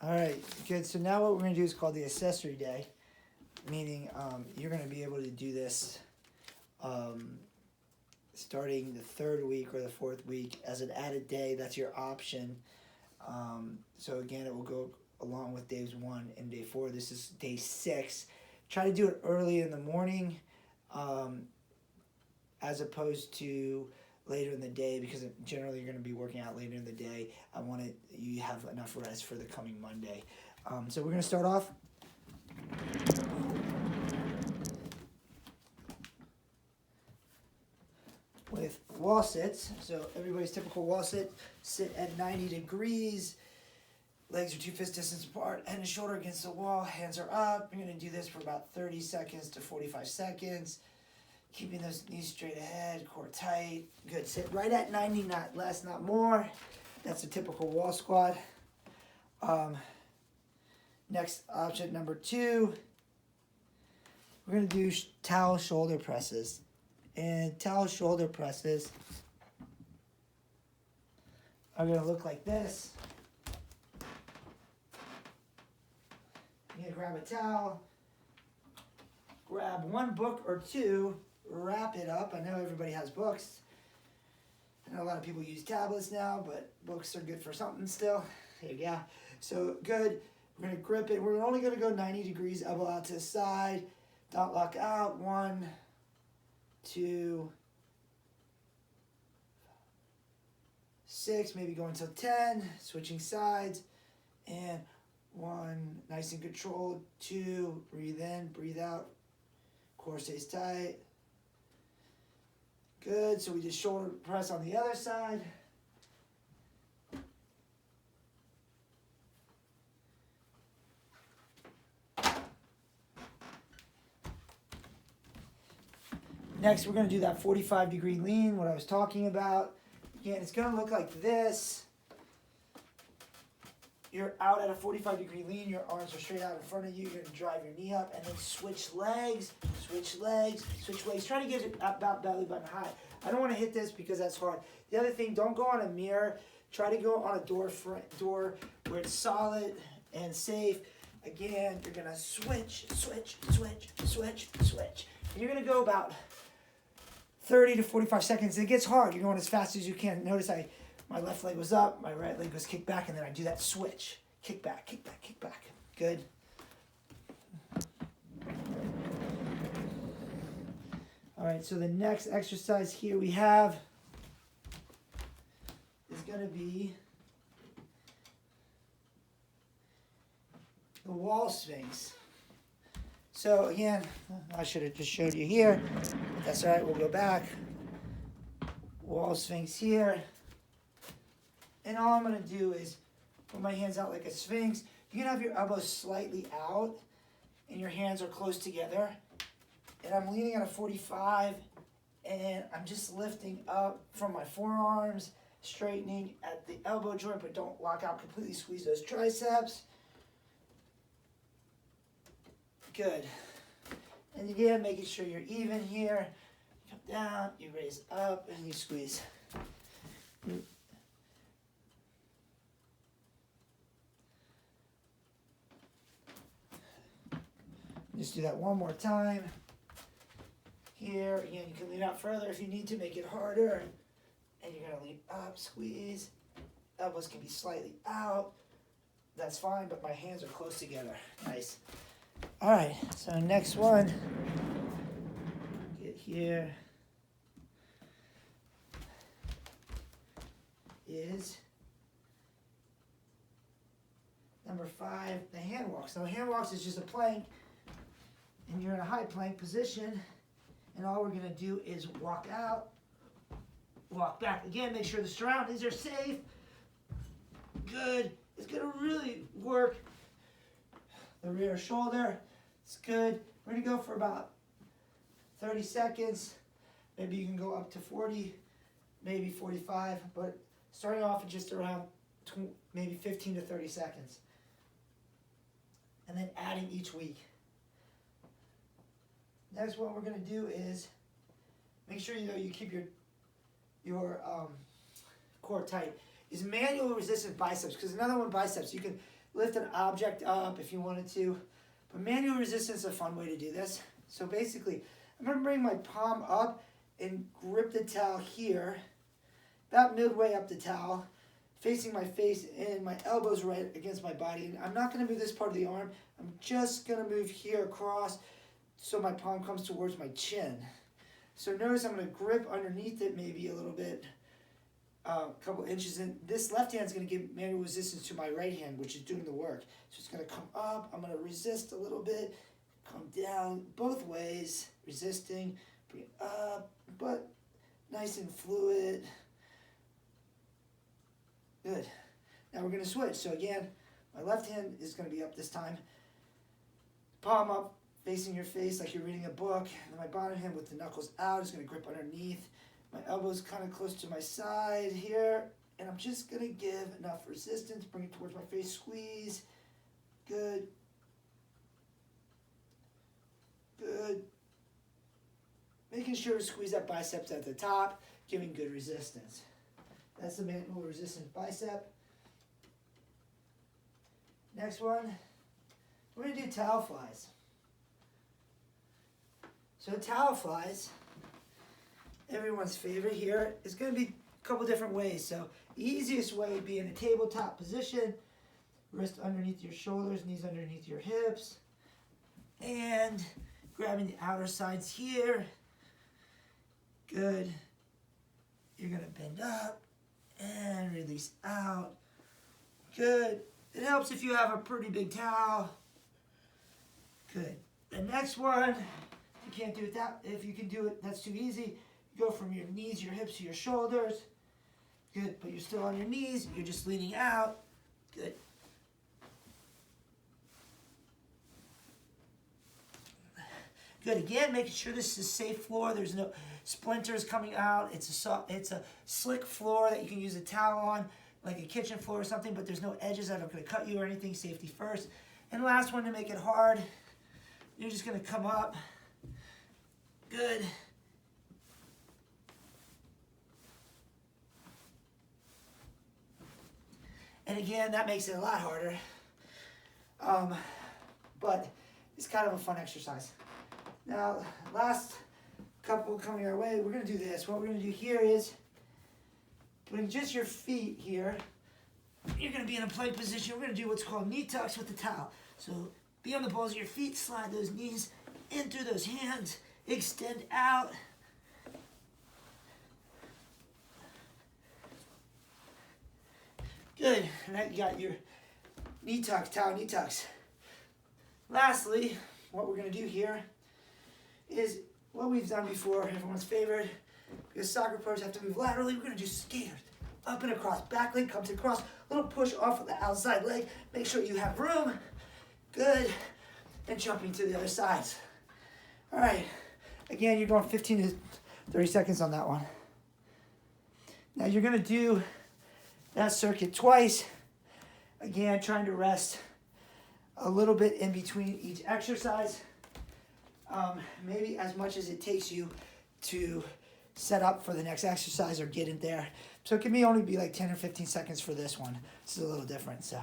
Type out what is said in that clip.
All right, good. So now what we're going to do is called the accessory day, meaning you're going to be able to do this starting the third week or the fourth week as an added day. That's your option. So again, it will go along with days 1 and day 4. This is day 6. Try to do it early in the morning as opposed to later in the day, because generally you're going to be working out later in the day. I want you have enough rest for the coming Monday. So we're going to start off with wall sits. So everybody's typical wall sit at 90 degrees. Legs are 2 fist distance apart, head and shoulder against the wall, hands are up. You're going to do this for about 30 seconds to 45 seconds. Keeping those knees straight ahead, core tight. Good. Sit right at 90, not less, not more. That's a typical wall squat. Next option, number 2. We're going to do towel shoulder presses. And towel shoulder presses are going to look like this. You're going to grab a towel, grab 1 book or 2, wrap it up. I know everybody has books. I know a lot of people use tablets now, but books are good for something still. There you go. So good. We're going to grip it. We're only going to go 90 degrees, elbow out to the side. Don't lock out. 1, 2, 6, maybe going till 10. Switching sides. And 1, nice and controlled. 2, breathe in, breathe out. Core stays tight. Good. So we just shoulder press on the other side. Next, we're going to do that 45-degree lean, what I was talking about. Again, it's going to look like this. You're out at a 45-degree lean. Your arms are straight out in front of you. You're going to drive your knee up and then switch legs, switch legs, switch legs. Try to get it about belly button high. I don't want to hit this because that's hard. The other thing, don't go on a mirror. Try to go on a door where it's solid and safe. Again, you're going to switch, switch, switch, switch, switch. And you're going to go about 30 to 45 seconds. It gets hard. You're going as fast as you can. Notice my left leg was up, my right leg was kicked back, and then I do that switch. Kick back, kick back, kick back. Good. All right, so the next exercise here we have is going to be the wall swings. So again, I should have just showed you here. That's all right, we'll go back. Wall swings here. And all I'm going to do is put my hands out like a sphinx. You can have your elbows slightly out and your hands are close together. And I'm leaning at a 45 and I'm just lifting up from my forearms, straightening at the elbow joint, but don't lock out completely. Squeeze those triceps. Good. And again, making sure you're even here. Come down, you raise up, and you squeeze. Just do that one more time. Here, again, you can lean out further if you need to, make it harder. And you're going to lean up, squeeze. Elbows can be slightly out. That's fine, but my hands are close together. Nice. All right, so next one. Get here. Is number 5, the hand walks. Now, hand walks is just a plank, and you're in a high plank position, and all we're going to do is walk out, walk back. Again, make sure the surroundings are safe. Good. It's going to really work the rear shoulder. It's good. We're going to go for about 30 seconds. Maybe you can go up to 40, maybe 45, but starting off at just around maybe 15 to 30 seconds. And then adding each week. Next one we're going to do is make sure you keep your core tight. Is manual resistant biceps, because another one, biceps, you can lift an object up if you wanted to. But manual resistance is a fun way to do this. So basically, I'm going to bring my palm up and grip the towel here, about midway up the towel, facing my face and my elbows right against my body. And I'm not going to move this part of the arm. I'm just going to move here across so my palm comes towards my chin. So notice I'm going to grip underneath it maybe a little bit, a couple inches in. This left hand is going to give manual resistance to my right hand, which is doing the work. So it's going to come up. I'm going to resist a little bit, come down both ways, resisting, bring it up, but nice and fluid. Good. Now we're going to switch. So again, my left hand is going to be up this time. Palm up, facing your face like you're reading a book. And my bottom hand with the knuckles out is going to grip underneath. My elbow's kind of close to my side here. And I'm just going to give enough resistance. Bring it towards my face. Squeeze. Good. Good. Making sure to squeeze that biceps at the top, giving good resistance. That's the manual resistance bicep. Next one, we're going to do towel flies. So towel flies, everyone's favorite here, is going to be a couple different ways. So the easiest way would be in a tabletop position, wrist underneath your shoulders, knees underneath your hips, and grabbing the outer sides here. Good. You're going to bend up and release out. Good. It helps if you have a pretty big towel. Good. The next one, you can't do it that, if you can do it, that's too easy. You go from your knees, your hips to your shoulders. Good, but you're still on your knees, you're just leaning out. Good. Good, again, making sure this is a safe floor. There's no splinters coming out. It's a slick floor that you can use a towel on, like a kitchen floor or something, but there's no edges that are going to cut you or anything. Safety first. And last one, to make it hard, you're just going to come up. Good. And again, that makes it a lot harder. But it's kind of a fun exercise. Now, last couple coming our way, we're going to do this. What we're going to do here is putting just your feet here. You're going to be in a plank position. We're going to do what's called knee tucks with the towel. So be on the balls of your feet, slide those knees in through those hands, extend out. Good. And now you got your knee tucks, towel knee tucks. Lastly, what we're going to do here is what we've done before, everyone's favorite, because soccer players have to move laterally. We're going to do skaters. Up and across. Back leg comes across. Little push off of the outside leg. Make sure you have room. Good. And jumping to the other sides. All right. Again, you're going 15 to 30 seconds on that one. Now you're going to do that circuit twice. Again, trying to rest a little bit in between each exercise. Maybe as much as it takes you to set up for the next exercise or get in there. So it can only be like 10 or 15 seconds for this one. This is a little different, so.